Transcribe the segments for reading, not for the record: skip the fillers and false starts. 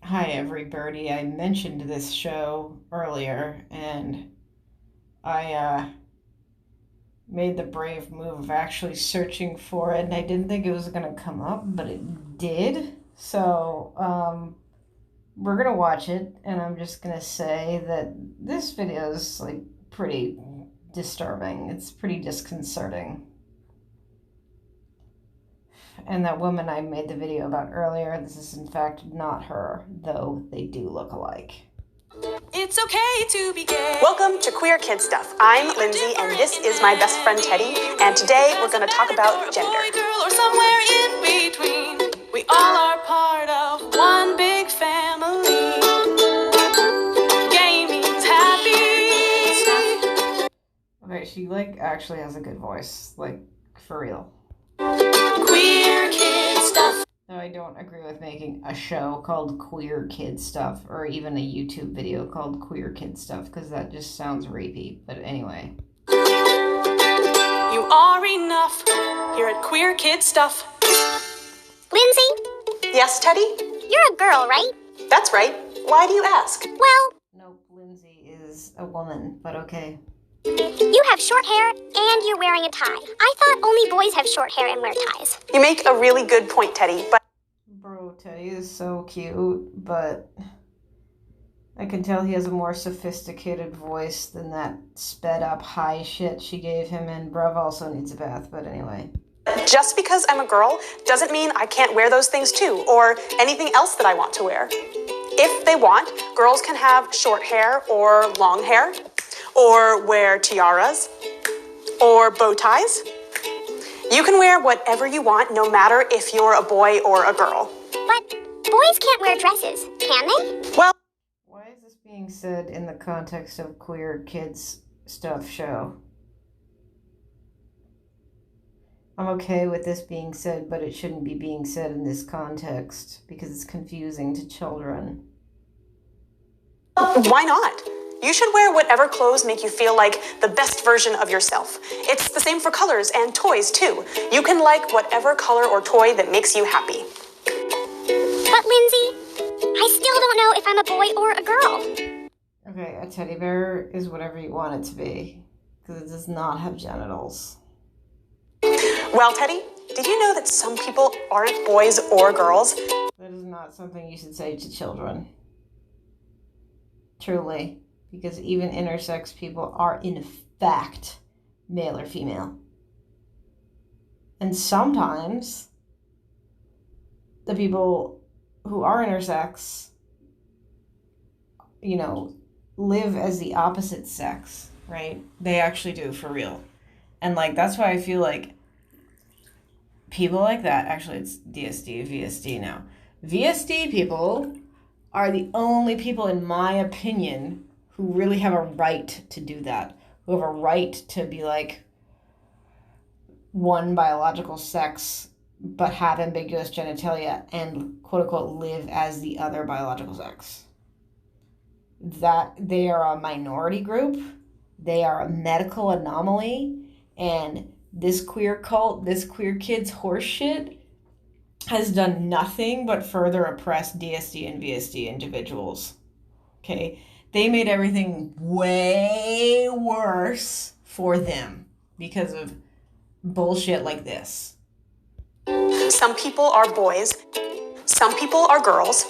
Hi, everybody. I mentioned this show earlier, and I made the brave move of actually searching for it, and I didn't think it was going to come up, but it did. So, we're going to watch it, and I'm just going to say that this video is, like, pretty disturbing. It's pretty disconcerting. And that woman I made the video about earlier, this is in fact not her, though they do look alike. It's okay to be gay. Welcome to Queer Kid Stuff. I'm Lindsay, and this is my best friend Teddy. And today we're going to talk about gender. Boy, girl, or somewhere in between. We all are part of one big family. Gay means happy. Okay, she actually has a good voice, for real. Queer Kid Stuff. Though I don't agree with making a show called Queer Kid Stuff or even a YouTube video called Queer Kid Stuff because that just sounds rapey. But anyway. You are enough here at Queer Kid Stuff. Lindsay? Yes, Teddy? You're a girl, right? That's right. Why do you ask? Well, Nope, Lindsay is a woman, but okay. you have short hair and you're wearing a tie. I thought only boys have short hair and wear ties. You make a really good point, Teddy, but Bro, Teddy is so cute, but I can tell he has a more sophisticated voice than that sped up high shit she gave him, and Bruv also needs a bath, but anyway. just because I'm a girl doesn't mean I can't wear those things too, or anything else that I want to wear. If they want, girls can have short hair or long hair, or wear tiaras, or bow ties. You can wear whatever you want, no matter if you're a boy or a girl. But boys can't wear dresses, can they? Well, Why is this being said in the context of Queer Kids Stuff show? I'm okay with this being said, but it shouldn't be being said in this context because it's confusing to children. why not? You should wear whatever clothes make you feel like the best version of yourself. It's the same for colors and toys, too. You can like whatever color or toy that makes you happy. But Lindsay, I still don't know if I'm a boy or a girl. Okay, a teddy bear is whatever you want it to be because it does not have genitals. Well, Teddy, did you know that some people aren't boys or girls? That is not something you should say to children. Truly. Because even intersex people are, in fact, male or female. And sometimes the people who are intersex, live as the opposite sex, right? They actually do, for real. And, that's why I feel like people like that, actually, it's DSD, VSD now. VSD people are the only people, in my opinion, who really have a right to do that, who have a right to be one biological sex, but have ambiguous genitalia and quote unquote live as the other biological sex. That they are a minority group, they are a medical anomaly, and this queer cult, this queer kids horse shit has done nothing but further oppress DSD and VSD individuals. Okay? They made everything way worse for them because of bullshit like this. Some people are boys, some people are girls,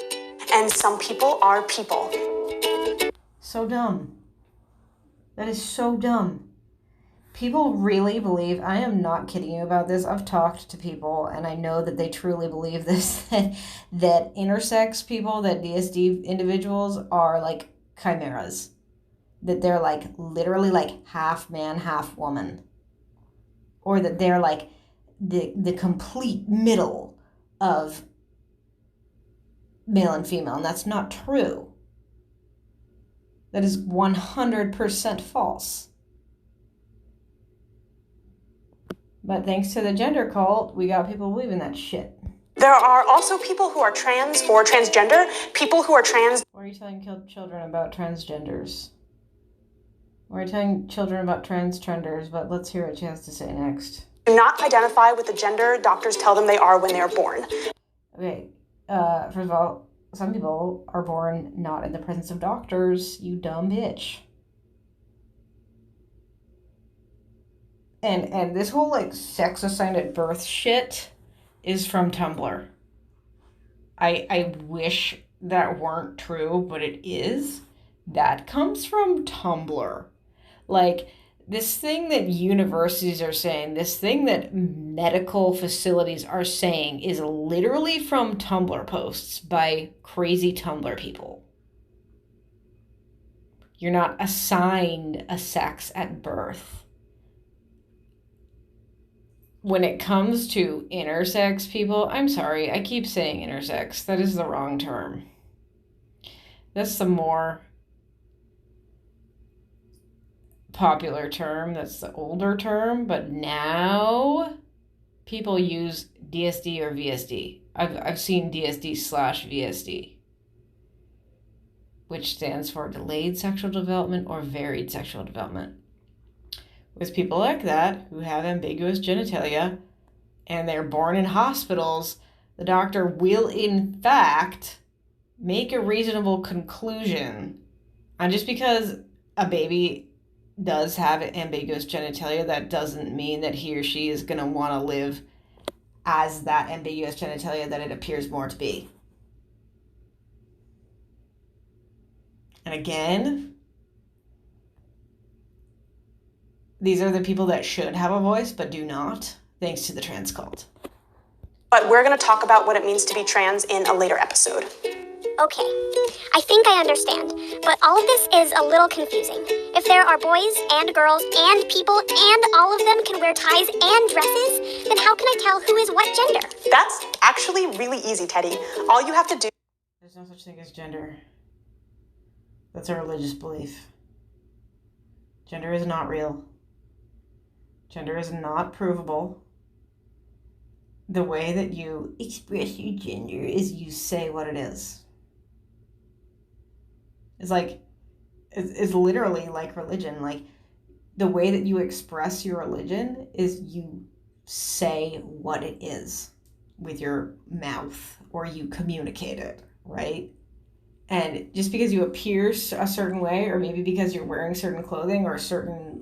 and some people are people. So dumb. That is so dumb. People really believe, I am not kidding you about this, I've talked to people and I know that they truly believe this, that intersex people, that DSD individuals are like chimeras. That they're literally half man, half woman. Or that they're the complete middle of male and female, and that's not true. That is 100% false. But thanks to the gender cult, we got people believing that shit. There are also people who are trans or transgender, people who are trans. Why are you telling children about transgenders? Why are you telling children about transgenders? But let's hear what she has to say next. Do not identify with the gender doctors tell them they are when they are born. Okay, first of all, some people are born not in the presence of doctors, you dumb bitch. And this whole, like, sex assigned at birth shit is from Tumblr. I wish that weren't true, but it is. That comes from Tumblr. Like, this thing that universities are saying, this thing that medical facilities are saying is literally from Tumblr posts by crazy Tumblr people. You're not assigned a sex at birth. When it comes to intersex people, I'm sorry, I keep saying intersex. That is the wrong term. That's the more popular term. That's the older term. But now people use DSD or VSD. I've seen DSD/VSD, which stands for delayed sexual development or varied sexual development. With people like that who have ambiguous genitalia and they're born in hospitals, the doctor will in fact make a reasonable conclusion. And just because a baby does have ambiguous genitalia, that doesn't mean that he or she is going to want to live as that ambiguous genitalia that it appears more to be. And again, these are the people that should have a voice but do not, thanks to the trans cult. But we're going to talk about what it means to be trans in a later episode. Okay, I think I understand, but all of this is a little confusing. If there are boys and girls and people and all of them can wear ties and dresses, then how can I tell who is what gender? That's actually really easy, Teddy. All you have to do... There's no such thing as gender. That's a religious belief. Gender is not real. Gender is not provable. The way that you express your gender is you say what it is. It's literally like religion. Like, the way that you express your religion is you say what it is with your mouth, or you communicate it, right? And just because you appear a certain way, or maybe because you're wearing certain clothing or certain,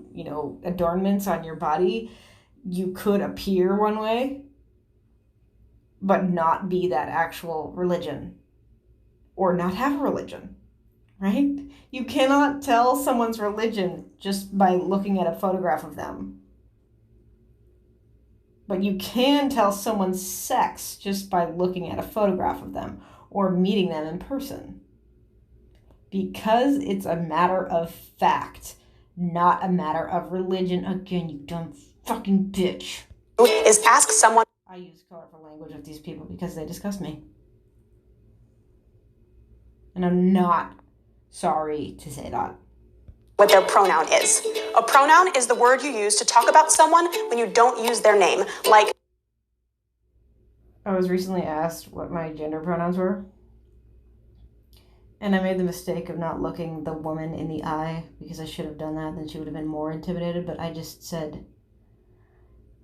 adornments on your body, you could appear one way, but not be that actual religion, or not have a religion, right? You cannot tell someone's religion just by looking at a photograph of them. But you can tell someone's sex just by looking at a photograph of them or meeting them in person. Because it's a matter of fact, not a matter of religion. Again, you dumb fucking bitch. ...is ask someone... I use colorful language with these people because they disgust me. And I'm not sorry to say that. ...what their pronoun is. A pronoun is the word you use to talk about someone when you don't use their name, like... I was recently asked what my gender pronouns were. And I made the mistake of not looking the woman in the eye, because I should have done that, then she would have been more intimidated. But I just said,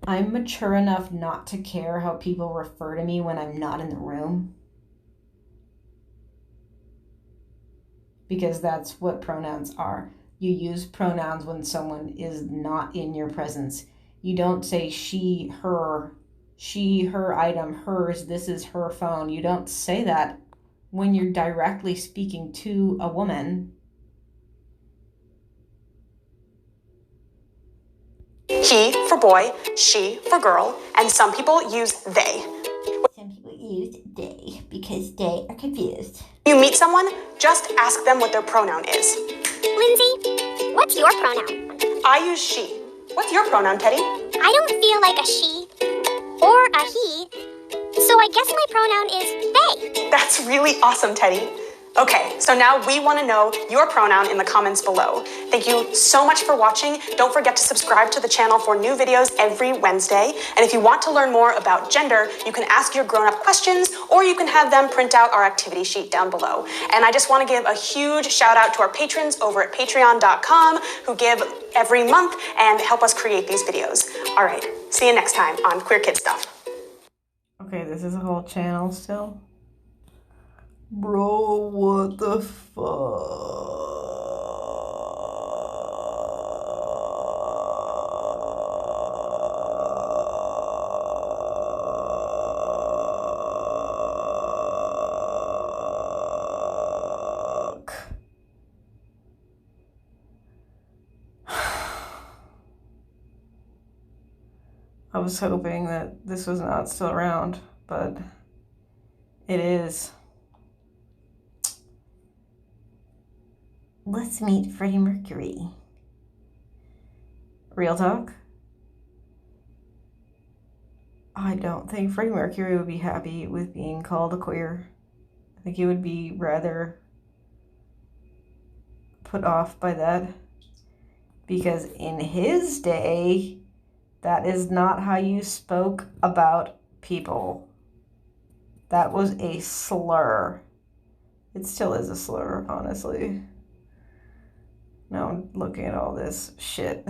I'm mature enough not to care how people refer to me when I'm not in the room. Because that's what pronouns are. You use pronouns when someone is not in your presence. You don't say she, her item, hers, this is her phone. You don't say that when you're directly speaking to a woman. He for boy, she for girl, and some people use they. Some people use they because they are confused. When you meet someone, just ask them what their pronoun is. Lindsay, what's your pronoun? I use she. What's your pronoun, Teddy? I don't feel like a she or a he, so I guess my pronoun is they. That's really awesome, Teddy. Okay, so now we want to know your pronoun in the comments below. Thank you so much for watching. Don't forget to subscribe to the channel for new videos every Wednesday. And if you want to learn more about gender, you can ask your grown-up questions, or you can have them print out our activity sheet down below. And I just want to give a huge shout out to our patrons over at patreon.com who give every month and help us create these videos. All right, see you next time on Queer Kid Stuff. Okay, this is a whole channel still. Bro, what the fuck? I was hoping that this was not still around, but it is. Let's meet Freddie Mercury. Real talk? I don't think Freddie Mercury would be happy with being called a queer. I think he would be rather put off by that. Because in his day, that is not how you spoke about people. That was a slur. It still is a slur, honestly. Now I'm looking at all this shit.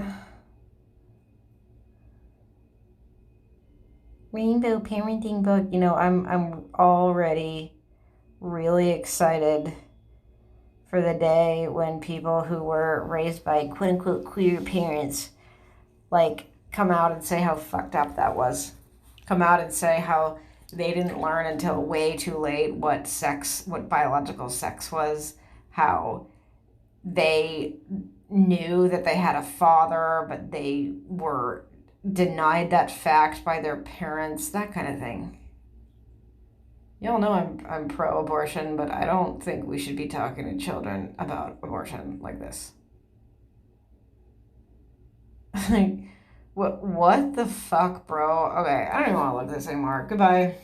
Rainbow parenting book. You know, I'm already really excited for the day when people who were raised by quote unquote queer parents like come out and say how fucked up that was. Come out and say how they didn't learn until way too late what biological sex was, how they knew that they had a father, but they were denied that fact by their parents, that kind of thing. Y'all know I'm pro-abortion, but I don't think we should be talking to children about abortion like this. Like, what the fuck, bro? Okay, I don't even want to look at this anymore. Goodbye.